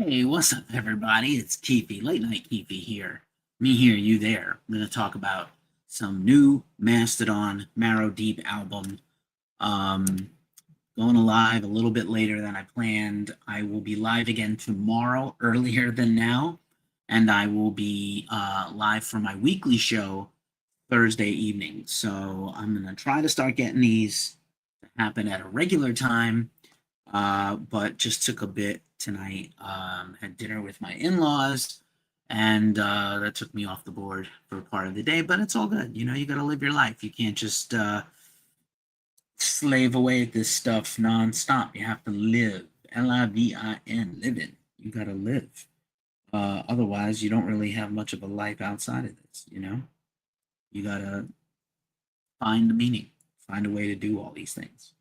Hey, what's up, everybody? It's Keefy, Late Night Keefy here. Me here, you there. I'm going to talk about some new Mastodon Marrow Deep album. Um, Going live a little bit later than I planned. I will be live again tomorrow, earlier than now, and I will be live for my weekly show Thursday evening. So I'm going to try to start getting these to happen at a regular time, but just took a bit tonight. Had dinner with my in-laws, and that took me off the board for part of the day. But it's all good. You know, you got to live your life. You can't just slave away at this stuff nonstop. You have to live. Livin, living. You got to live. Otherwise, you don't really have much of a life outside of this. You know, you got to find the meaning, find a way to do all these things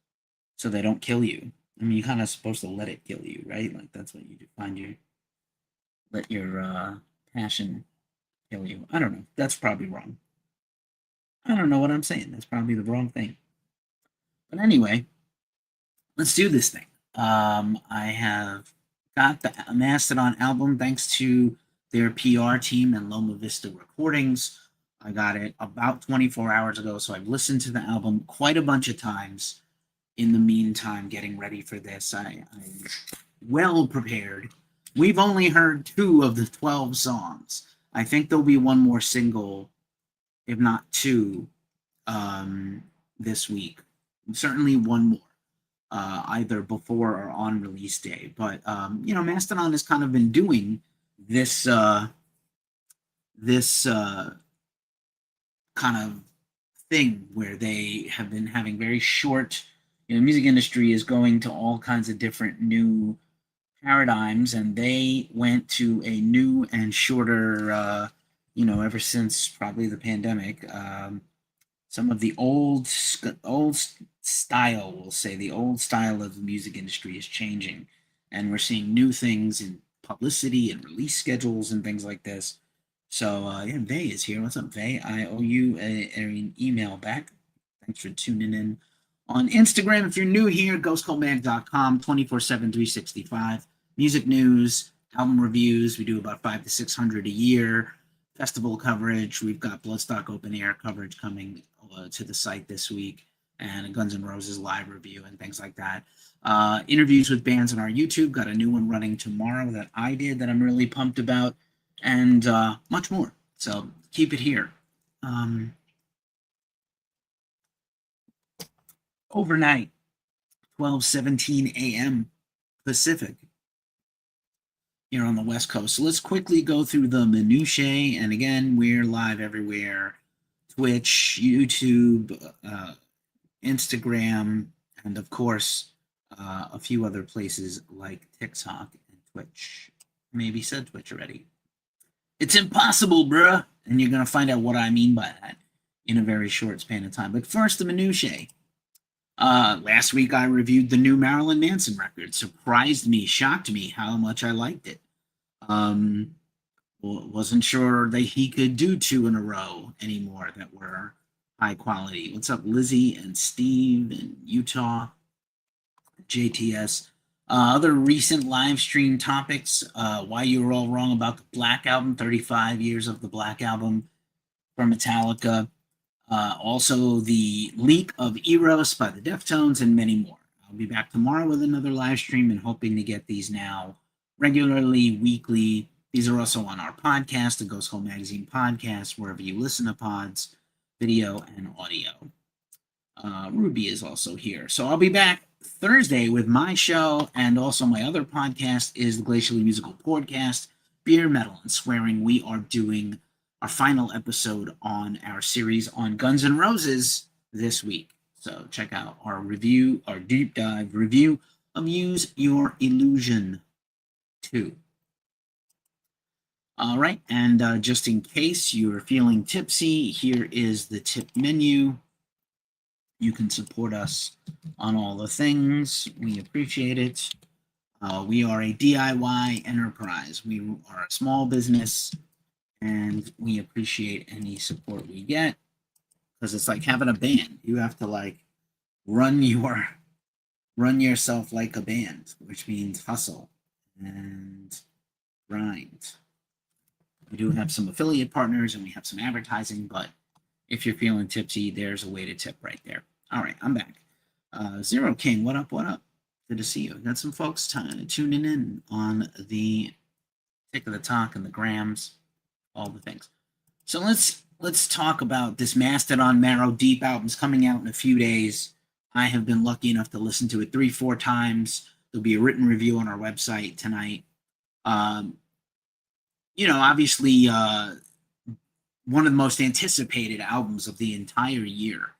so they don't kill you. I mean, you're kind of supposed to let it kill you, right? Like that's what you do. Let your passion kill you. I don't know. That's probably wrong. I don't know what I'm saying. That's probably the wrong thing. But anyway, let's do this thing. I have got the Mastodon album thanks to their PR team and Loma Vista Recordings. I got it about 24 hours ago, so I've listened to the album quite a bunch of times. In the meantime, getting ready for this, I'm well prepared. We've only heard 2 of the 12 songs. I think there'll be one more single, if not 2, this week. Certainly one more, either before or on release day. But you know, Mastodon has kind of been doing this kind of thing where they have been having very short. You know, the music industry is going to all kinds of different new paradigms, and they went to a new and shorter, you know, ever since probably the pandemic. Some of the old style, we'll say, the old style of the music industry is changing, and we're seeing new things in publicity and release schedules and things like this. So, yeah, Vay is here. What's up, Vay? I owe you an email back. Thanks for tuning in. On Instagram, if you're new here, ghostcoldmag.com, 24/7, 365. Music news, album reviews. We do about 500 to 600 a year. Festival coverage. We've got Bloodstock open air coverage coming to the site this week, and a Guns N' Roses live review and things like that. Interviews with bands on our YouTube. Got a new one running tomorrow that I did that I'm really pumped about, and much more. So keep it here. Overnight, 12:17 a.m. Pacific here on the West Coast. So let's quickly go through the minutiae. And again, we're live everywhere: Twitch, YouTube, Instagram, and of course, a few other places like TikTok and Twitch. Maybe said Twitch already. It's impossible, bruh. And you're going to find out what I mean by that in a very short span of time. But first, the minutiae. Last week I reviewed the new Marilyn Manson record. Surprised me, shocked me how much I liked it. Wasn't sure that he could do 2 in a row anymore that were high quality. What's up, Lizzie and Steve and Utah, JTS? Other recent live stream topics, why you were all wrong about the Black Album, 35 years of the Black Album from Metallica. Also, the leak of Eros by the Deftones, and many more. I'll be back tomorrow with another live stream and hoping to get these now regularly, weekly. These are also on our podcast, the Ghost Hole Magazine podcast, wherever you listen to pods, video and audio. Ruby is also here. So I'll be back Thursday with my show, and also my other podcast is the Glacially Musical Podcast, Beer, Metal, and Swearing. We are doing our final episode on our series on Guns N' Roses this week. So check out our review, our deep dive review of Use Your Illusion 2. All right, and just in case you're feeling tipsy, here is the tip menu. You can support us on all the things. We appreciate it. We are a DIY enterprise. We are a small business, and we appreciate any support we get, because it's like having a band. You have to like run yourself like a band, which means hustle. And grind. We do have some affiliate partners and we have some advertising, but if you're feeling tipsy, there's a way to tip right there. All right, I'm back. Zero King, what up, what up? Good to see you. Got some folks tuning in on the Tick of the Talk and the Grams, all the things. So let's talk about this Mastodon Marrow Deep album's coming out in a few days. I have been lucky enough to listen to it 3-4 times. There'll be a written review on our website tonight. Obviously, one of the most anticipated albums of the entire year,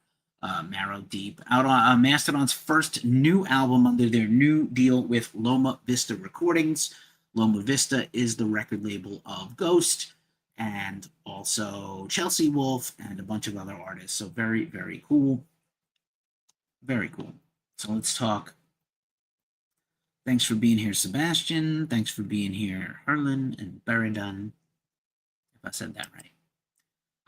Marrow Deep, out on Mastodon's first new album under their new deal with Loma Vista Recordings. Loma Vista is the record label of Ghost and also Chelsea Wolfe and a bunch of other artists. So very, very cool. Very cool. So let's talk. Thanks for being here, Sebastian. Thanks for being here, Herlin and Beridun, if I said that right.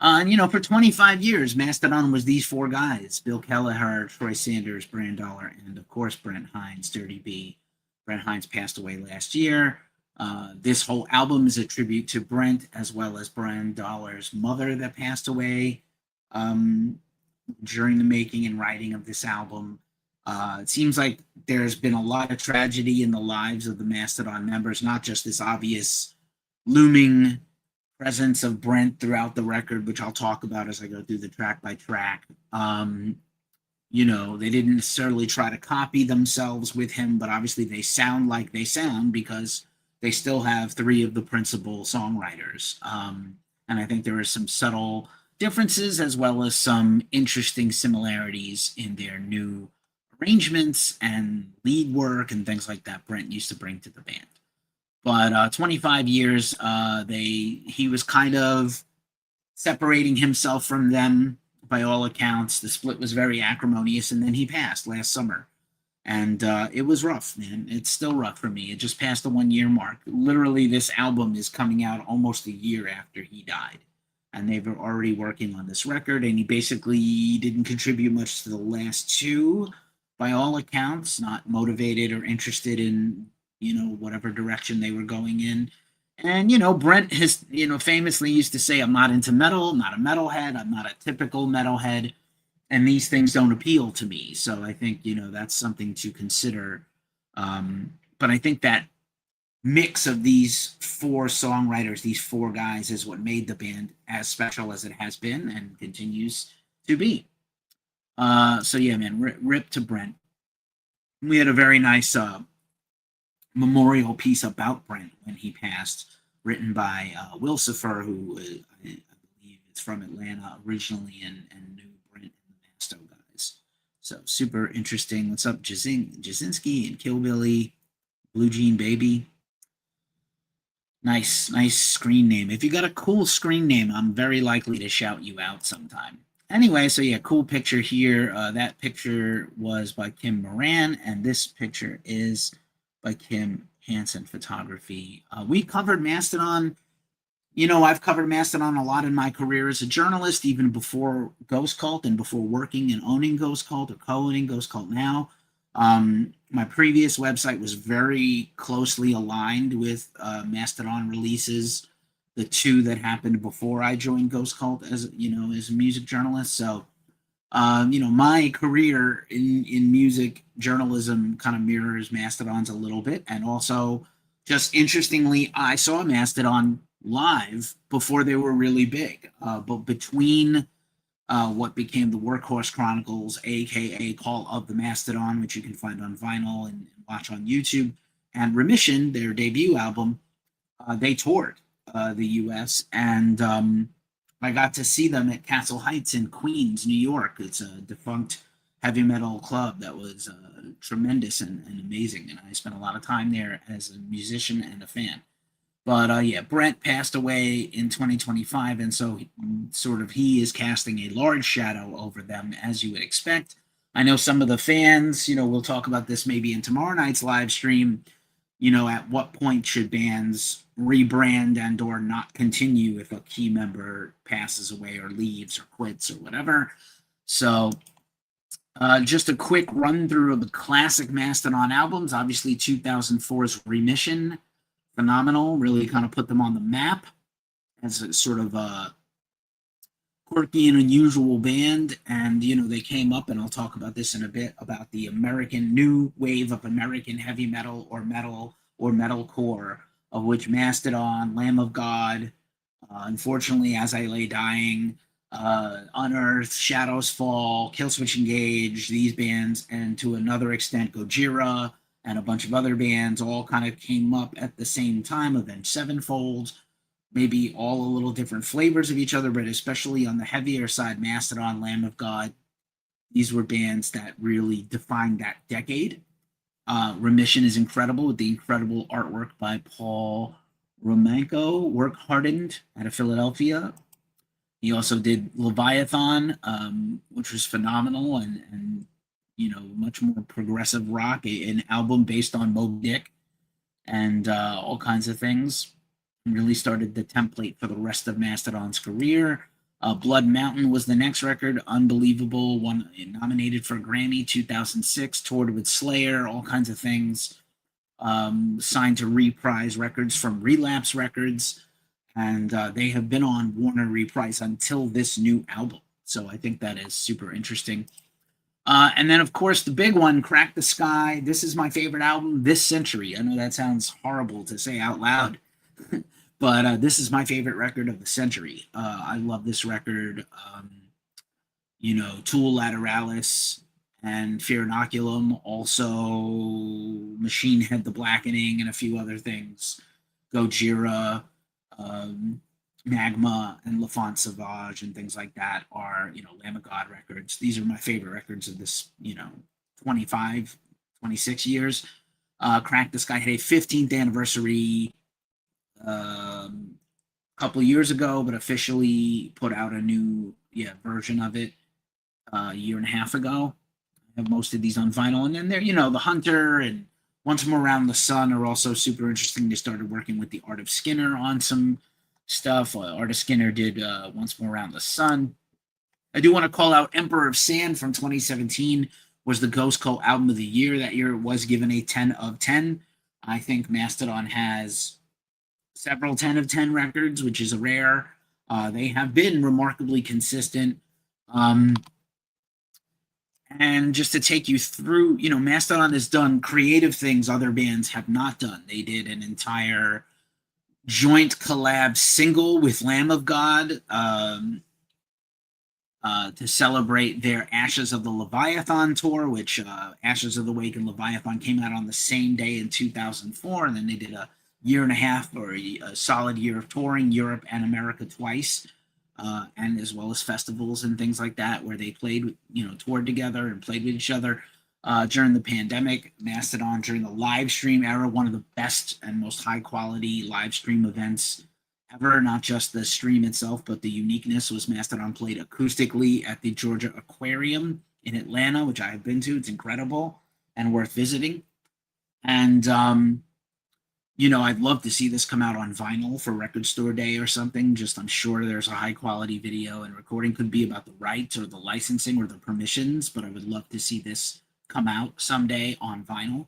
And, for 25 years, Mastodon was these four guys: Bill Kelleher, Troy Sanders, Brand Dollar, and, of course, Brent Hines, Dirty B. Brent Hines passed away last year. This whole album is a tribute to Brent, as well as Brand Dollar's mother that passed away during the making and writing of this album. It seems like there's been a lot of tragedy in the lives of the Mastodon members, not just this obvious looming presence of Brent throughout the record, which I'll talk about as I go through the track by track. They didn't necessarily try to copy themselves with him, but obviously they sound like they sound because they still have three of the principal songwriters. And I think there are some subtle differences as well as some interesting similarities in their new arrangements and lead work and things like that Brent used to bring to the band. But 25 years, he was kind of separating himself from them by all accounts. The split was very acrimonious, and then he passed last summer. And it was rough, man. It's still rough for me. It just passed the 1 year mark. Literally, this album is coming out almost a year after he died. And they were already working on this record, and he basically didn't contribute much to the last two, by all accounts, not motivated or interested in whatever direction they were going in. And, Brent has, famously used to say, I'm not into metal, I'm not a metalhead, I'm not a typical metalhead, and these things don't appeal to me. So I think, that's something to consider. But I think that mix of these four songwriters, these four guys, is what made the band as special as it has been and continues to be. So yeah, man, rip to Brent. We had a very nice memorial piece about Brent when he passed, written by Will Safer, who I believe is from Atlanta originally and knew Brent and the Masto guys. So super interesting. What's up, Jasinski and Killbilly, Blue Jean Baby? Nice screen name. If you got a cool screen name, I'm very likely to shout you out sometime. Anyway, so yeah, cool picture here. That picture was by Kim Moran, and this picture is by Kim Hansen Photography. We covered Mastodon. I've covered Mastodon a lot in my career as a journalist, even before Ghost Cult and before working and owning Ghost Cult or co-owning Ghost Cult now. My previous website was very closely aligned with Mastodon releases, the two that happened before I joined Ghost Cult as a music journalist. So, my career in music journalism kind of mirrors Mastodon's a little bit. And also, just interestingly, I saw Mastodon live before they were really big. But between what became the Workhorse Chronicles, aka Call of the Mastodon, which you can find on vinyl and watch on YouTube, and Remission, their debut album, they toured the US, and I got to see them at Castle Heights in Queens, New York. It's a defunct heavy metal club that was tremendous and amazing, and I spent a lot of time there as a musician and a fan. But yeah, Brent passed away in 2025, and so he is casting a large shadow over them, as you would expect. I know some of the fans, we'll talk about this maybe in tomorrow night's live stream, at what point should bands rebrand and or not continue if a key member passes away or leaves or quits or whatever. So just a quick run through of the classic Mastodon albums. Obviously 2004's Remission phenomenal. Really kind of put them on the map as a sort of a quirky and unusual band. And they came up, and I'll talk about this in a bit, about the American new wave of American heavy metal or metalcore, of which Mastodon, Lamb of God, unfortunately, As I Lay Dying, Unearth, Shadows Fall, Killswitch Engage, these bands, and to another extent Gojira and a bunch of other bands all kind of came up at the same time. Avenged Sevenfold, maybe all a little different flavors of each other, but especially on the heavier side, Mastodon, Lamb of God, these were bands that really defined that decade. Remission is incredible, with the incredible artwork by Paul Romanko, work hardened out of Philadelphia. He also did Leviathan, which was phenomenal, and much more progressive rock, an album based on Moby Dick and all kinds of things. Really started the template for the rest of Mastodon's career. Blood Mountain was the next record, unbelievable, one nominated for a Grammy, 2006, toured with Slayer, all kinds of things. Signed to Reprise Records from Relapse Records, and they have been on Warner Reprise until this new album. So I think that is super interesting. And then, of course, the big one, Crack the Sky. This is my favorite album this century. I know that sounds horrible to say out loud, but this is my favorite record of the century. I love this record. Tool Lateralis and Fear Inoculum, also Machine Head the Blackening, and a few other things. Gojira, Magma, and L'Enfant Sauvage, and things like that are, Lamb of God records. These are my favorite records of this, 25, 26 years. Crack the Sky had a 15th anniversary a couple of years ago, but officially put out a new version of it a year and a half ago. I have most of these on vinyl, and then there, The Hunter and Once More Around the Sun are also super interesting. They started working with the Art of Skinner on some stuff. Art of Skinner did Once More Around the Sun. I do want to call out Emperor of Sand from 2017, was the Ghost Cult album of the year. That year it was given a 10 of 10. I think Mastodon has several 10 of 10 records, which is a rare. They have been remarkably consistent. And just to take you through, Mastodon has done creative things other bands have not done. They did an entire joint collab single with Lamb of God to celebrate their Ashes of the Leviathan tour, which Ashes of the Wake and Leviathan came out on the same day in 2004, and then they did a year and a half, or a solid year of touring Europe and America twice. And as well as festivals and things like that, where they played, toured together and played with each other during the pandemic. Mastodon, during the live stream era, one of the best and most high quality live stream events ever. Not just the stream itself, but the uniqueness was Mastodon played acoustically at the Georgia Aquarium in Atlanta, which I have been to. It's incredible and worth visiting. And I'd love to see this come out on vinyl for Record Store Day or something. I'm sure there's a high quality video and recording. Could be about the rights or the licensing or the permissions, but I would love to see this come out someday on vinyl.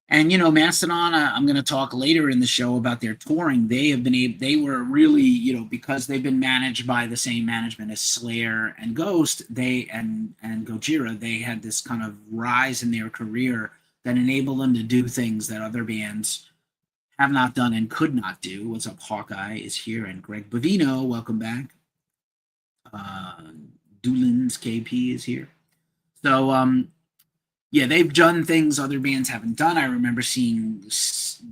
Mastodon, I'm going to talk later in the show about their touring. They were really, because they've been managed by the same management as Slayer and Ghost, and Gojira, they had this kind of rise in their career that enabled them to do things that other bands have not done and could not do. What's up, Hawkeye is here, and Greg Bovino, welcome back. Doolins KP is here. So, they've done things other bands haven't done. I remember seeing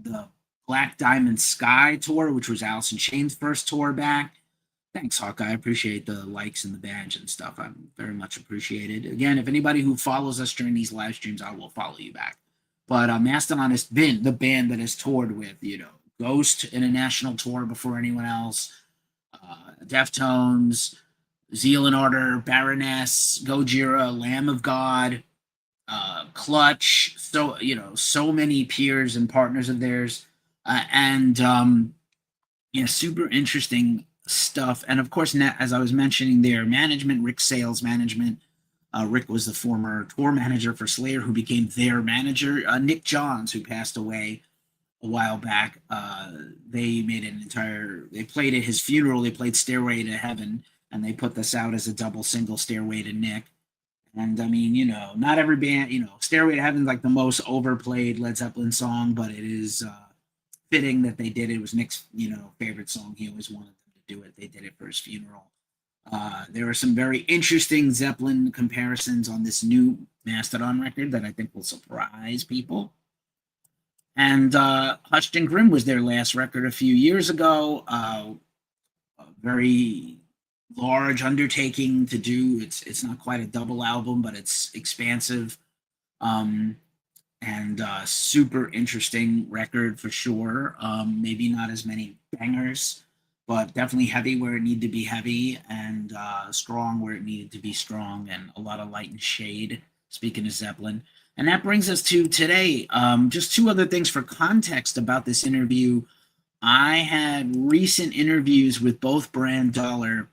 the Black Diamond Sky tour, which was Alice in Chains' first tour back. Thanks, Hawkeye. I appreciate the likes and the badge and stuff. I'm very much appreciated. Again, if anybody who follows us during these live streams, I will follow you back. But Mastodon has been the band that has toured with, Ghost in a national tour before anyone else, Deftones, Zeal and Order, Baroness, Gojira, Lamb of God, Clutch. So, so many peers and partners of theirs. Super interesting stuff. And of course, as I was mentioning, their management, Rick Sales management. Rick was the former tour manager for Slayer, who became their manager. Nick Johns, who passed away a while back. They made an entire. They played at his funeral. They played "Stairway to Heaven," and they put this out as a double single, "Stairway to Nick." And I mean, not every band, "Stairway to Heaven" is like the most overplayed Led Zeppelin song, but it is fitting that they did it. It was Nick's, favorite song. He always wanted them to do it. They did it for his funeral. There are some very interesting Zeppelin comparisons on this new Mastodon record that I think will surprise people. And Hushed and Grim was their last record a few years ago. A very large undertaking to do. It's not quite a double album, but it's expansive. And super interesting record for sure. Maybe not as many bangers, but definitely heavy where it needed to be heavy, and strong where it needed to be strong, and a lot of light and shade, speaking of Zeppelin. And that brings us to today. Just two other things for context about this interview. I had recent interviews with both Brand Dollar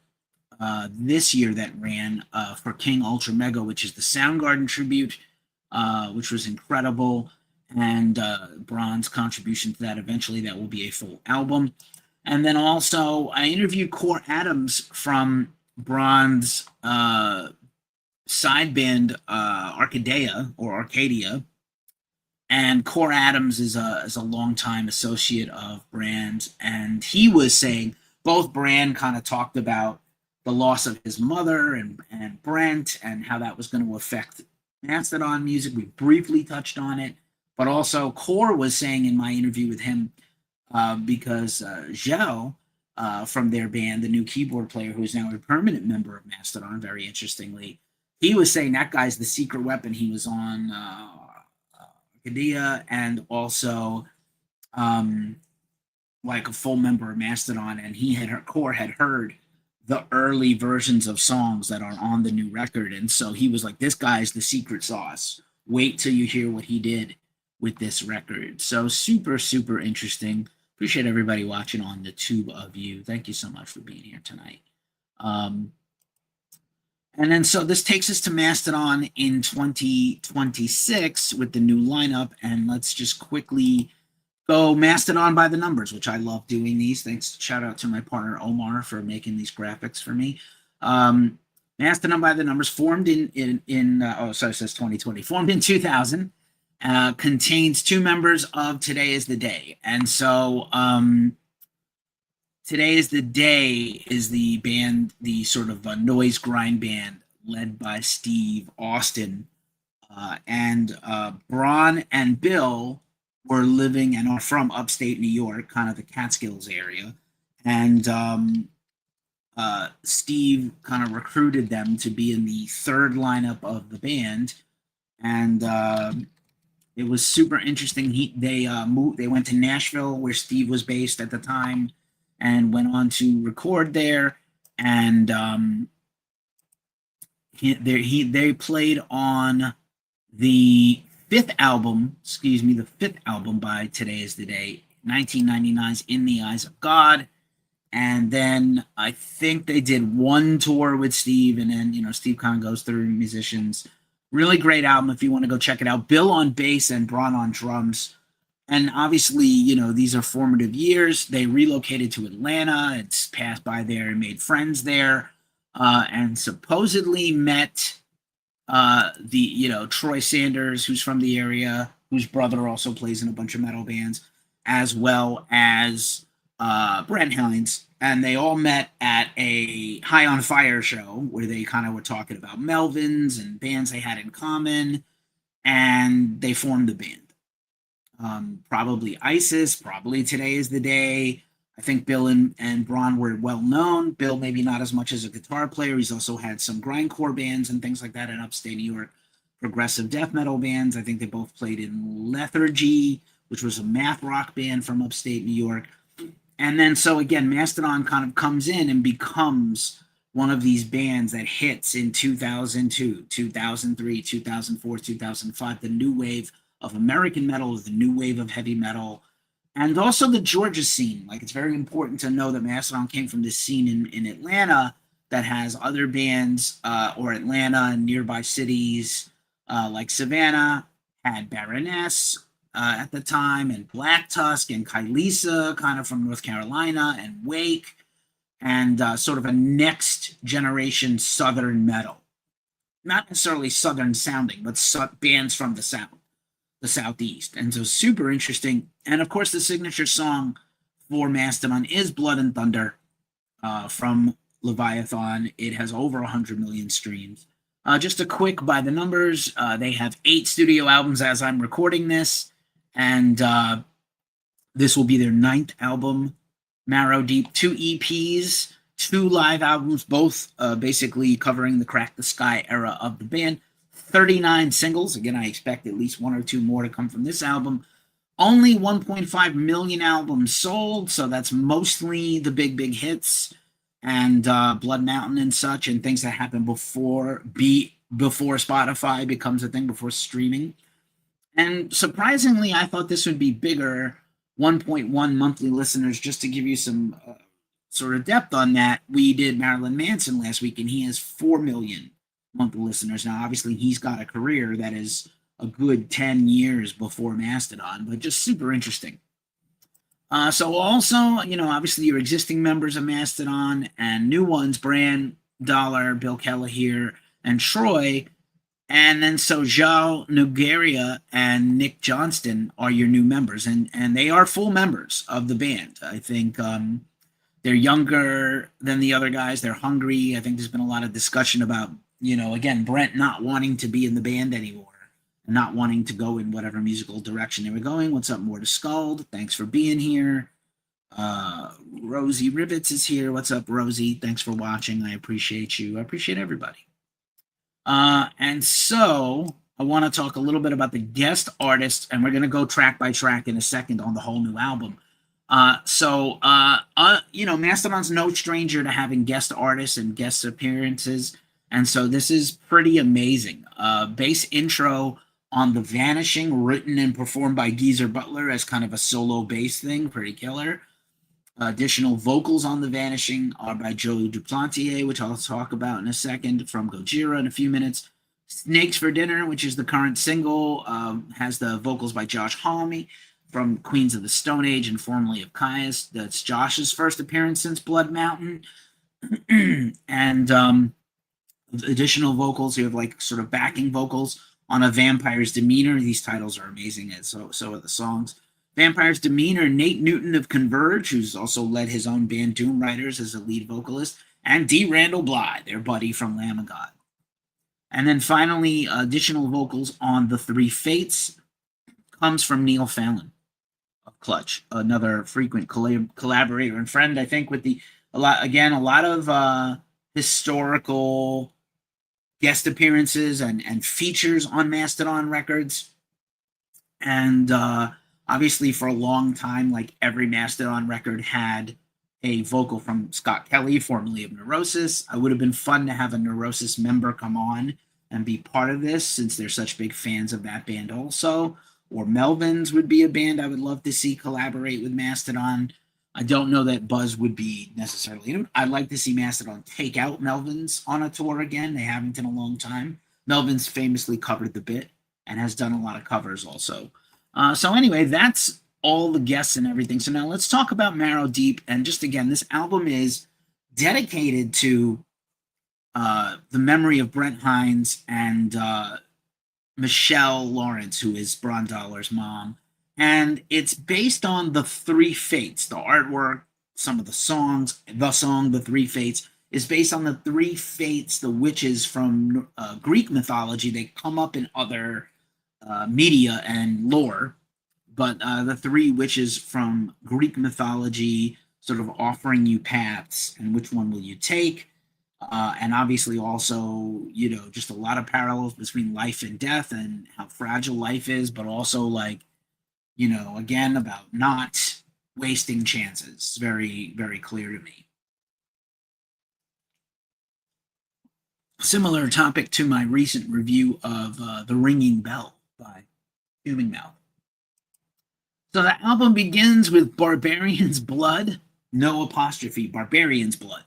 this year that ran for King Ultra Mega, which is the Soundgarden tribute, which was incredible, and Braun's contribution to that. Eventually, that will be a full album. And then also, I interviewed Core Adams from Braun's side band Arcadia, and Core Adams is a longtime associate of Brand, and he was saying both Brand kind of talked about the loss of his mother and Brent, and how that was going to affect Mastodon music. We briefly touched on it, but also Core was saying in my interview with him, because Zhao from their band, the new keyboard player who is now a permanent member of Mastodon, very interestingly, he was saying that guy's the secret weapon. He was on Arcadia, and also like a full member of Mastodon, and Core had heard the early versions of songs that are on the new record, and so he was like, this guy's the secret sauce. Wait till you hear what he did with this record. So super, super interesting. Appreciate everybody watching on the tube of you. Thank you so much for being here tonight. And then so this takes us to Mastodon in 2026 with the new lineup, and let's just quickly go Mastodon by the numbers, which I love doing these. Thanks, shout out to my partner Omar for making these graphics for me. Mastodon by the numbers, formed it says 2020, formed in 2000, contains two members of Today Is the Day. And so Today Is the Day is the band, the sort of noise grind band led by Steve Austin. And Braun and Bill were living and are from upstate New York, kind of the Catskills area. And Steve kind of recruited them to be in the third lineup of the band. And it was super interesting. They went to Nashville, where Steve was based at the time, and went on to record there. And they played on the fifth album by Today Is the Day, 1999's In the Eyes of God. And then I think they did one tour with Steve, and then, Steve kind of goes through musicians. Really great album if you want to go check it out. Bill on bass and Braun on drums. And obviously, these are formative years. They relocated to Atlanta. It's passed by there and made friends there, and supposedly met Troy Sanders, who's from the area, whose brother also plays in a bunch of metal bands, as well as Brent Hines. And they all met at a High on Fire show where they kind of were talking about Melvins and bands they had in common, and they formed the band. Probably ISIS, probably Today Is the Day. I think Bill and Braun were well known. Bill maybe not as much as a guitar player. He's also had some grindcore bands and things like that in upstate New York, progressive death metal bands. I think they both played in Lethargy, which was a math rock band from upstate New York. And then so again, Mastodon kind of comes in and becomes one of these bands that hits in 2002, 2003, 2004, 2005, the new wave of American metal, the new wave of heavy metal, and also the Georgia scene. Like, it's very important to know that Mastodon came from this scene in Atlanta that has other bands, or Atlanta and nearby cities, like Savannah had Baroness, at the time, and Black Tusk and Kylisa, kind of from North Carolina, and Wake, and sort of a next generation Southern metal. Not necessarily Southern sounding, but bands from the South, the Southeast. And so super interesting. And of course, the signature song for Mastodon is Blood and Thunder from Leviathan. It has over 100 million streams. Just a quick by the numbers, they have 8 studio albums as I'm recording this, and this will be their 9th album, Marrow Deep, 2 EPs, 2 live albums, both basically covering the Crack the Sky era of the band, 39 singles. Again, I expect at least 1 or 2 more to come from this album. Only 1.5 million albums sold, so that's mostly the big hits and Blood Mountain and such, and things that happen before Spotify becomes a thing, before streaming. And surprisingly, I thought this would be bigger, 1.1 monthly listeners. Just to give you some sort of depth on that, we did Marilyn Manson last week, and he has 4 million monthly listeners. Now, obviously, he's got a career that is a good 10 years before Mastodon, but just super interesting. So also, obviously your existing members of Mastodon and new ones, Bran, Dollar, Bill Kelleher, and Troy. And then so Zhao Nogueira and Nick Johnston are your new members, and they are full members of the band. I think they're younger than the other guys. They're hungry. I think there's been a lot of discussion about, again, Brent not wanting to be in the band anymore, and not wanting to go in whatever musical direction they were going. What's up, More to Scald? Thanks for being here. Rosie Rivets is here. What's up, Rosie? Thanks for watching. I appreciate you. I appreciate everybody. And so I want to talk a little bit about the guest artists, and we're going to go track by track in a second on the whole new album. Mastodon's no stranger to having guest artists and guest appearances, and so this is pretty amazing. Bass intro on The Vanishing, written and performed by Geezer Butler as kind of a solo bass thing, pretty killer. Additional vocals on The Vanishing are by Joe Duplantier, which I'll talk about in a second, from Gojira in a few minutes. Snakes for Dinner, which is the current single, has the vocals by Josh Homme from Queens of the Stone Age and formerly of Caius. That's Josh's first appearance since Blood Mountain. And additional vocals, you have like sort of backing vocals on A Vampire's Demeanor. These titles are amazing, and so are the songs. Vampire's Demeanor, Nate Newton of Converge, who's also led his own band Doom Riders as a lead vocalist, and D. Randall Bly, their buddy from Lamb of God. And then finally, additional vocals on The Three Fates comes from Neil Fallon of Clutch, another frequent collaborator and friend, I think, with a lot of historical guest appearances and features on Mastodon records. And obviously for a long time, like every Mastodon record had a vocal from Scott Kelly, formerly of Neurosis. It would have been fun to have a Neurosis member come on and be part of this, since they're such big fans of that band also. Or Melvins would be a band I would love to see collaborate with Mastodon. I don't know that Buzz would be necessarily. I'd like to see Mastodon take out Melvins on a tour again. They haven't in a long time. Melvins famously covered The Bit and has done a lot of covers also. So anyway, that's all the guests and everything. So now let's talk about Marrow Deep. And just again, this album is dedicated to the memory of Brent Hines and Michelle Lawrence, who is Brondoller's mom. And it's based on The Three Fates. The artwork, some of the songs, the song, The Three Fates, is based on the Three Fates, the witches from Greek mythology. They come up in other media and lore, but the three witches from Greek mythology sort of offering you paths, and which one will you take? And obviously also, just a lot of parallels between life and death and how fragile life is, but also like, again, about not wasting chances. It's very, very clear to me. Similar topic to my recent review of The Ringing Bell by Fuming Mouth. So the album begins with Barbarian's Blood, no apostrophe, Barbarian's Blood.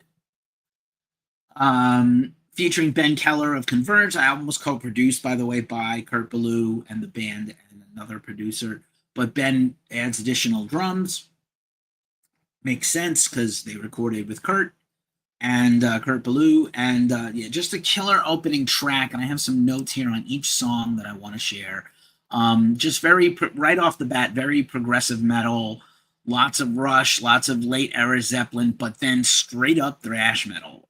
Featuring Ben Keller of Converge. The album was co-produced, by the way, by Kurt Ballou and the band and another producer. but Ben adds additional drums. Makes sense because they recorded with Kurt and Kurt Ballou, and yeah, just a killer opening track. And I have some notes here on each song that I want to share. Just very right off the bat, very progressive metal, lots of Rush, lots of late era Zeppelin, but then straight up thrash metal.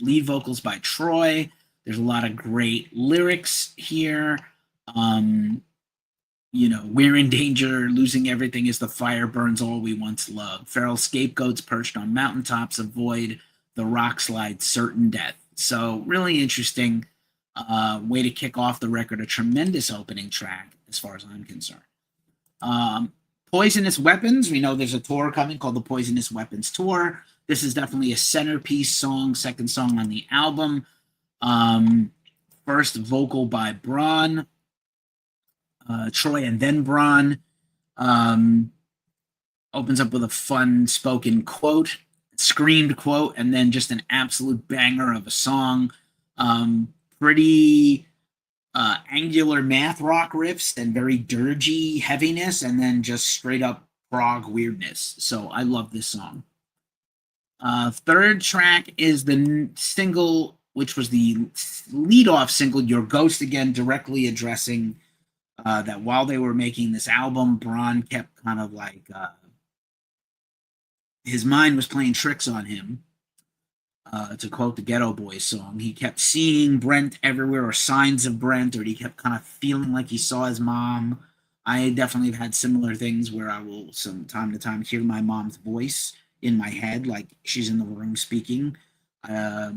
Lead vocals by Troy. There's a lot of great lyrics here. You know, we're in danger, losing everything as the fire burns all we once loved. Feral scapegoats perched on mountaintops avoid the rock slide, certain death. So really interesting way to kick off the record. A tremendous opening track, as far as I'm concerned. Poisonous Weapons. We know there's a tour coming called the Poisonous Weapons Tour. This is definitely a centerpiece song, second song on the album. First vocal by Braun, Troy, and then Braun. Opens up with a fun spoken quote, screamed quote, and then just an absolute banger of a song. Pretty angular math rock riffs and very dirgy heaviness, and then just straight up prog weirdness. So I love this song. Third track is the single, which was the lead-off single, Your Ghost Again, directly addressing that while they were making this album, Braun kept kind of like his mind was playing tricks on him. To quote the Ghetto Boys song, he kept seeing Brent everywhere, or signs of Brent, or he kept kind of feeling like he saw his mom. I definitely have had similar things where I will, from time to time, hear my mom's voice in my head, like she's in the room speaking. I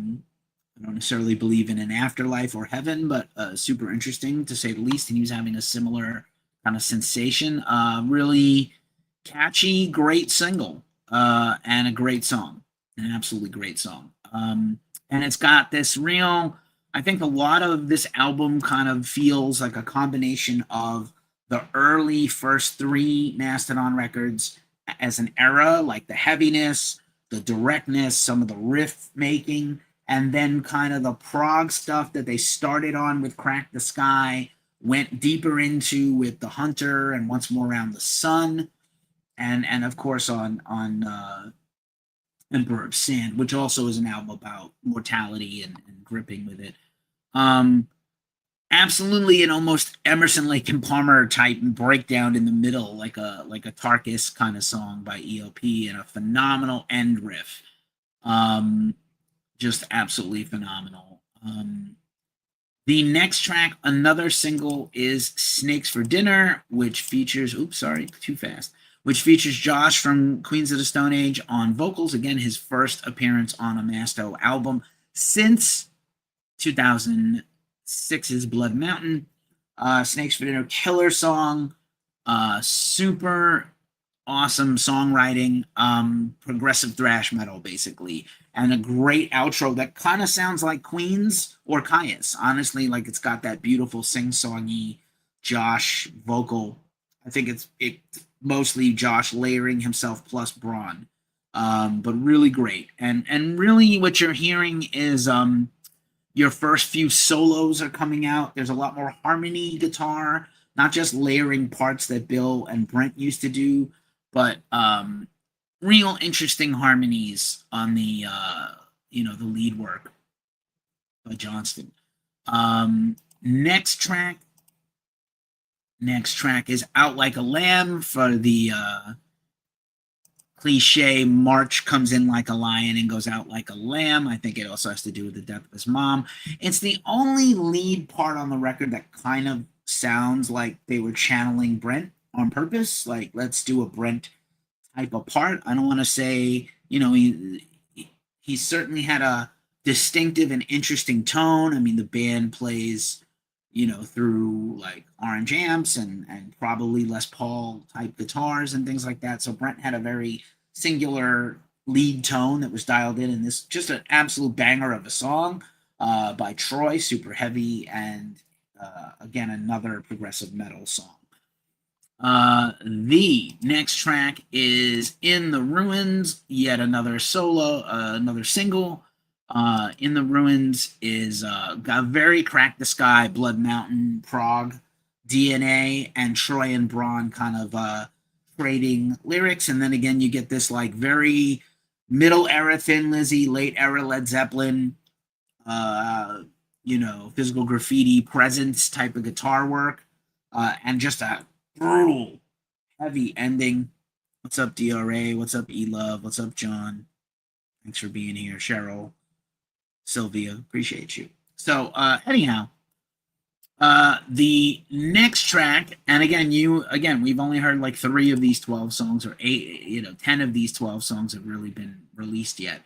don't necessarily believe in an afterlife or heaven, but super interesting to say the least. And he was having a similar kind of sensation. Really catchy, great single, and a great song, an absolutely great song. And it's got this real, I think a lot of this album kind of feels like a combination of the early first three Mastodon records as an era, like the heaviness, the directness, some of the riff making, and then kind of the prog stuff that they started on with Crack the Sky, went deeper into with The Hunter and Once More Around the Sun, and of course on Emperor of Sand, which also is an album about mortality and gripping with it. Absolutely an almost Emerson, Lake and Palmer type breakdown in the middle, like a Tarkus kind of song by ELP, and a phenomenal end riff. Just absolutely phenomenal. The next track, another single, is Snakes for Dinner, which features, oops, sorry, too fast, which features Josh from Queens of the Stone Age on vocals. Again, his first appearance on a Masto album since 2006's Blood Mountain. Snakes for Dinner, killer song, super awesome songwriting, progressive thrash metal, basically, and a great outro that kind of sounds like Queens or Caius. Honestly, like it's got that beautiful sing-songy Josh vocal. I think it's mostly Josh layering himself plus Braun, but really great. And really what you're hearing is your first few solos are coming out. There's a lot more harmony guitar, not just layering parts that Bill and Brent used to do, but real interesting harmonies on the the lead work by Johnston. Next track is Out Like a Lamb, for the cliche March comes in like a lion and goes out like a lamb. I think it also has to do with the death of his mom. It's the only lead part on the record that kind of sounds like they were channeling Brent on purpose. Like, let's do a Brent type of part. I don't want to say, he certainly had a distinctive and interesting tone. I mean, the band plays, through like orange amps and probably Les Paul type guitars and things like that. So Brent had a very singular lead tone that was dialed in this, just an absolute banger of a song by Troy, super heavy, and again, another progressive metal song. The next track is In the Ruins, yet another solo, another single. In the Ruins is got very Crack the Sky, Blood Mountain, prog DNA and Troy and Braun kind of trading lyrics, and then again you get this like very middle era Thin Lizzy, late era Led Zeppelin, Physical Graffiti presence type of guitar work, and just a brutal, heavy ending. What's up, DRA? What's up, E Love? What's up, John? Thanks for being here, Cheryl, Sylvia. Appreciate you. So, anyhow, the next track, and again, we've only heard like 3 of these 12 songs, or 8, 10 of these 12 songs have really been released yet.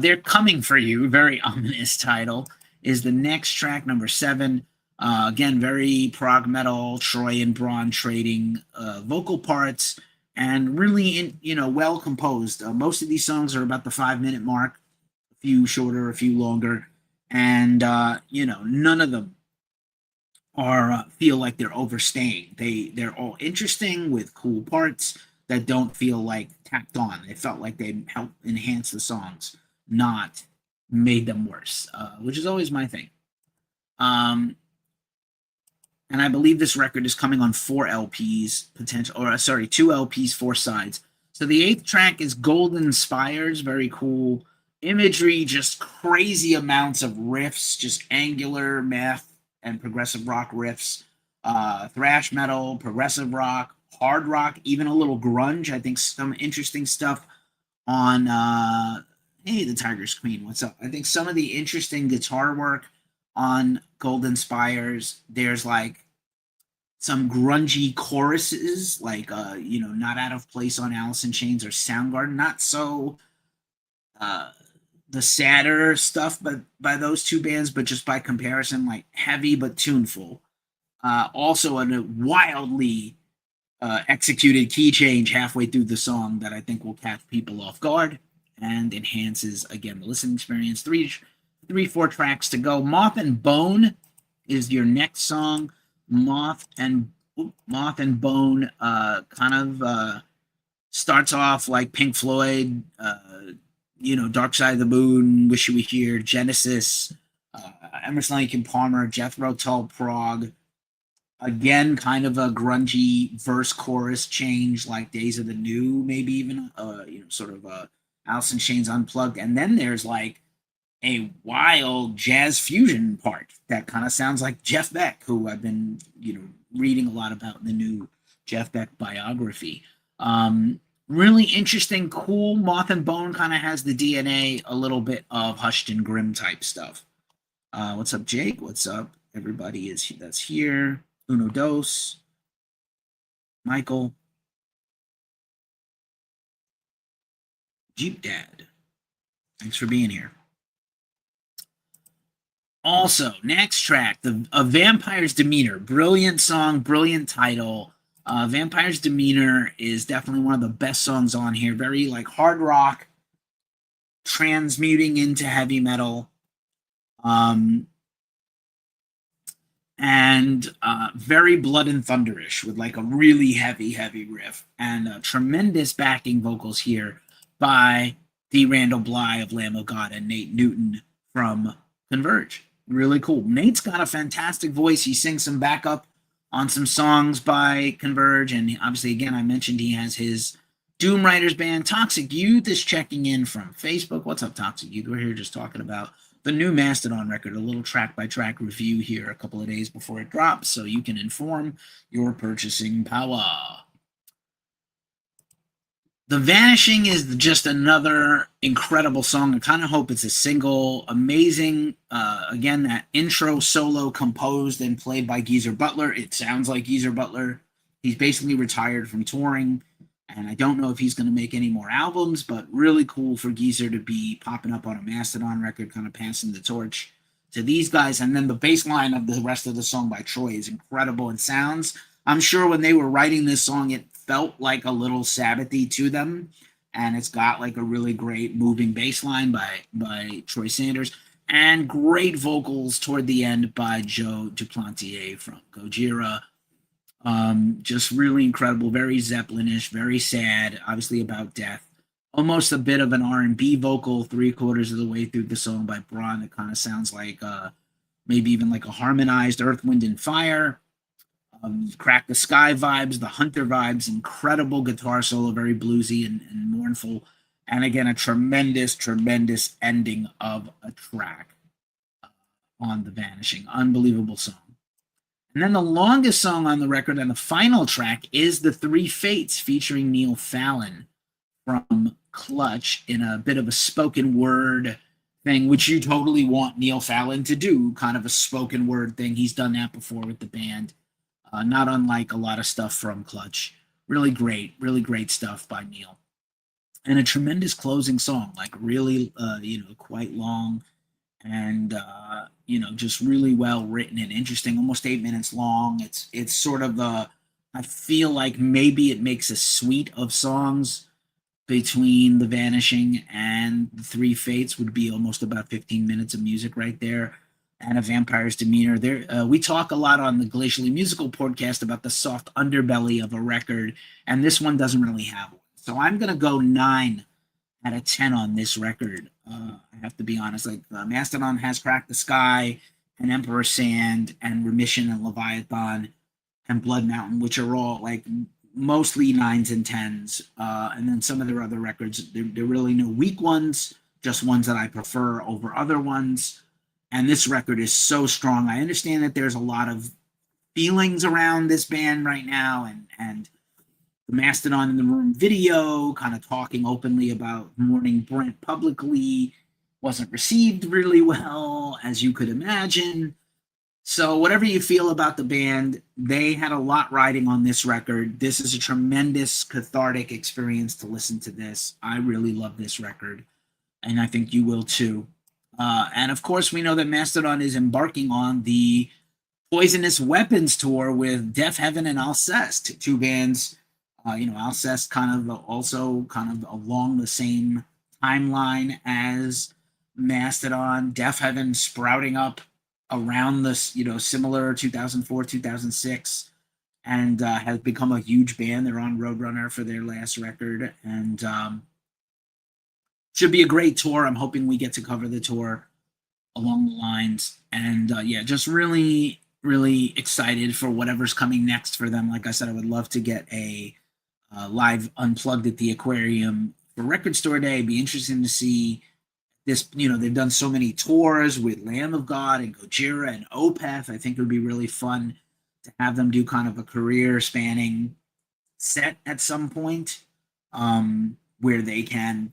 They're Coming for You, very ominous title, is the next track, number 7. Again, very prog metal, Troy and Braun trading vocal parts, and really, well composed. Most of these songs are about the 5-minute mark, a few shorter, a few longer, and none of them are feel like they're overstaying. They're all interesting with cool parts that don't feel like tacked on. They felt like they helped enhance the songs, not made them worse, which is always my thing. And I believe this record is coming on 4 LPs, 2 LPs, 4 sides. So the 8th track is Golden Spires, very cool imagery, just crazy amounts of riffs, just angular math and progressive rock riffs, thrash metal, progressive rock, hard rock, even a little grunge. I think some interesting stuff on hey, the Tiger's Queen, what's up? I think some of the interesting guitar work on Golden Spires, there's like some grungy choruses, like Not Out of Place on Alice in Chains or Soundgarden, not so the sadder stuff but by those 2 bands, but just by comparison, like heavy but tuneful. Also a wildly executed key change halfway through the song that I think will catch people off guard and enhances, again, the listening experience. 4 tracks to go. Moth and Bone is your next song. Moth and Bone kind of starts off like Pink Floyd, Dark Side of the Moon, Wish You Were Here, Genesis, Emerson, Lake and Palmer, Jethro Tull, Prog. Again, kind of a grungy verse chorus change, like Days of the New, maybe even sort of Alice in Chains Unplugged. And then there's like a wild jazz fusion part that kind of sounds like Jeff Beck, who I've been reading a lot about in the new Jeff Beck biography. Really interesting, cool. Moth and Bone kind of has the DNA a little bit of Hushed and Grim type stuff. What's up, Jake? What's up, everybody that's here? Uno Dos, Michael, Jeep Dad. Thanks for being here. Also, next track, A Vampire's Demeanor. Brilliant song, brilliant title. Vampire's Demeanor is definitely one of the best songs on here. Very like hard rock, transmuting into heavy metal. And very Blood and Thunderish with like a really heavy riff and tremendous backing vocals here by D. Randall Bly of Lamb of God and Nate Newton from Converge. Really cool. Nate's got a fantastic voice. He sings some backup on some songs by Converge, and obviously, again, I mentioned he has his Doom Writers band. Toxic Youth is checking in from Facebook. What's up, Toxic Youth? We're here just talking about the new Mastodon record, a little track-by-track review here a couple of days before it drops, so you can inform your purchasing power. The Vanishing is just another incredible song. I kind of hope it's a single. Amazing. Again, that intro solo composed and played by Geezer Butler. It sounds like Geezer Butler. He's basically retired from touring, and I don't know if he's going to make any more albums, but really cool for Geezer to be popping up on a Mastodon record, kind of passing the torch to these guys. And then the bass line of the rest of the song by Troy is incredible. It sounds, I'm sure when they were writing this song, it felt like a little Sabbathy to them, and it's got like a really great moving bass line by Troy Sanders, and great vocals toward the end by Joe Duplantier from Gojira. Just really incredible, very Zeppelin-ish, very sad, obviously about death. Almost a bit of an R&B vocal 3/4 of the way through the song by Braun. It kind of sounds like maybe even like a harmonized Earth, Wind, and Fire. Crack the Sky vibes, the Hunter vibes, incredible guitar solo, very bluesy and mournful. And again, a tremendous, tremendous ending of a track on The Vanishing. Unbelievable song. And then the longest song on the record and the final track is The Three Fates featuring Neil Fallon from Clutch in a bit of a spoken word thing, which you totally want Neil Fallon to do, kind of a spoken word thing. He's done that before with the band, not unlike a lot of stuff from Clutch. Really great stuff by Neil. And a tremendous closing song, like really, quite long and just really well written and interesting, almost 8 minutes long. It's sort of I feel like maybe it makes a suite of songs between The Vanishing and The Three Fates. Would be almost about 15 minutes of music right there, and A Vampire's Demeanor. There, we talk a lot on the Glacially Musical podcast about the soft underbelly of a record, and this one doesn't really have one. So I'm gonna go 9 out of 10 on this record. I have to be honest. Like Mastodon has Crack the Sky and Emperor Sand and Remission and Leviathan and Blood Mountain, which are all like mostly 9s and 10s. And then some of their other records, they're really no weak ones, just ones that I prefer over other ones. And this record is so strong. I understand that there's a lot of feelings around this band right now, and the Mastodon in the Room video, kind of talking openly about mourning Brent publicly, wasn't received really well, as you could imagine. So whatever you feel about the band, they had a lot riding on this record. This is a tremendous cathartic experience to listen to this. I really love this record, and I think you will too. And of course, we know that Mastodon is embarking on the Poisonous Weapons tour with Deaf Heaven and Alcest, two bands. Alcest kind of along the same timeline as Mastodon. Deaf Heaven sprouting up around this, similar 2004, 2006, and has become a huge band. They're on Roadrunner for their last record, and should be a great tour. I'm hoping we get to cover the tour along the lines, and just really, really excited for whatever's coming next for them. Like I said, I would love to get a live Unplugged at the Aquarium for Record Store Day. It'd be interesting to see this. They've done so many tours with Lamb of God and Gojira and Opeth. I think it would be really fun to have them do kind of a career spanning set at some point, where they can,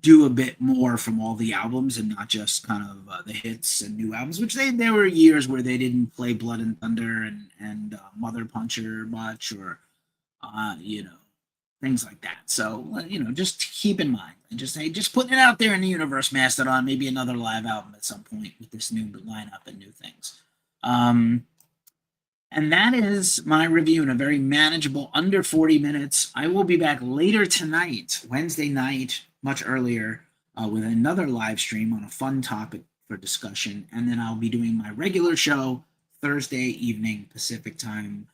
do a bit more from all the albums and not just kind of the hits and new albums, which there were years where they didn't play Blood and Thunder and Mother Puncher much, or things like that. So just keep in mind and just putting it out there in the universe, Mastodon, maybe another live album at some point with this new lineup and new things. And that is my review in a very manageable under 40 minutes. I will be back later tonight, Wednesday night, much earlier, with another live stream on a fun topic for discussion. And then I'll be doing my regular show Thursday evening Pacific time.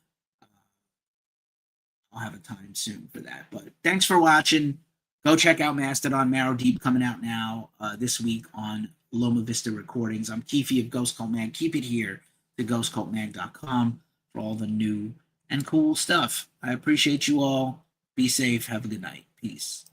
I'll have a time soon for that. But thanks for watching. Go check out Mastodon, Marrow Deep, coming out now this week on Loma Vista Recordings. I'm Keefe of Ghost Cult Mag. Keep it here to ghostcultmag.com for all the new and cool stuff. I appreciate you all. Be safe. Have a good night. Peace.